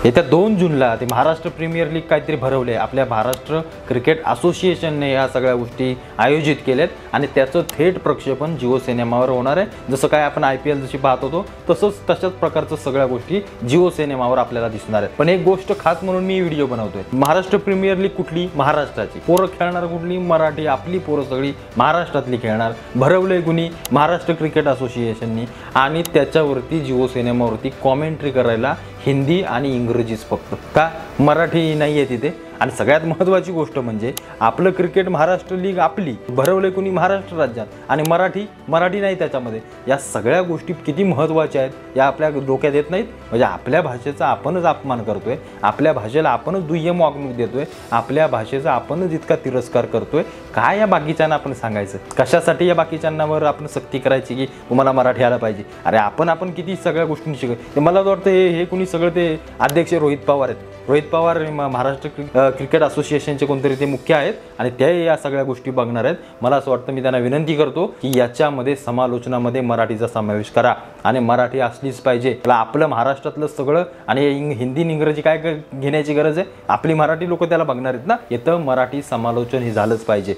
येत्या 2 जूनला ते महाराष्ट्र प्रीमियर लीग काहीतरी भरवले, आपल्या महाराष्ट्र क्रिकेट असोसिएशनने या सगळ्या गोष्टी आयोजित केल्यात आणि त्याचं थेट प्रक्षेपण जिओ सिनेमावर होणार आहे। जसं काय आपण IPL जशी पाहत होतो तशाच प्रकारचं सगळ्या गोष्टी जिओ सिनेमावर आपल्याला दिसणार आहेत। पण एक गोष्ट खास म्हणून मी व्हिडिओ बनवतोय, महाराष्ट्र प्रीमियर लीग कुठली? महाराष्ट्राची। पोरं खेळणार कुठली? मराठी। आपली पोरं सगळी महाराष्ट्रातली खेळणार। भरवलंय कुणी? महाराष्ट्र क्रिकेट असोसिएशननी आणि त्याच्यावरती जिओ सिनेमावरती कॉमेंट्री करायला हिंदी आणि इंग्रजीच फक्त, का मराठी नाही आहे तिथे। आणि सगळ्यात महत्त्वाची गोष्ट म्हणजे आपलं क्रिकेट महाराष्ट्र लीग आपली भरवले कोणी? महाराष्ट्र राज्यात, आणि मराठी नाही त्याच्यामध्ये। या सगळ्या गोष्टी किती महत्त्वाच्या आहेत या आपल्या डोक्यात येत नाहीत। म्हणजे आपल्या भाषेचा आपणच अपमान करतोय, आपल्या भाषेला आपणच दुय्यम वागणूक देतोय, आपल्या भाषेचा आपणच इतका तिरस्कार करतोय। काय या बाकीच्यांना आपण सांगायचं? कशासाठी या बाकीच्यांनावर आपण सक्ती करायची की तुम्हाला मराठी आलं पाहिजे? अरे आपण किती सगळ्या गोष्टी शिकत। मला वाटतं हे कुणी सगळं ते अध्यक्ष रोहित पवार आहेत। रोहित पवार महाराष्ट्र क्रिकेट असोसिएशनचे कोणतरी ते मुख्य आहेत आणि ते या सगळ्या गोष्टी बघणार आहेत। मला असं वाटतं, मी त्यांना विनंती करतो की याच्यामध्ये समालोचनामध्ये मराठीचा समावेश करा आणि मराठी असलीच पाहिजे। त्याला आपलं महाराष्ट्रातलं सगळं आणि हिंदी इंग्रजी काय घेण्याची गरज आहे? आपली मराठी लोक त्याला बघणार आहेत ना। येतं मराठी समालोचन हे झालंच पाहिजे।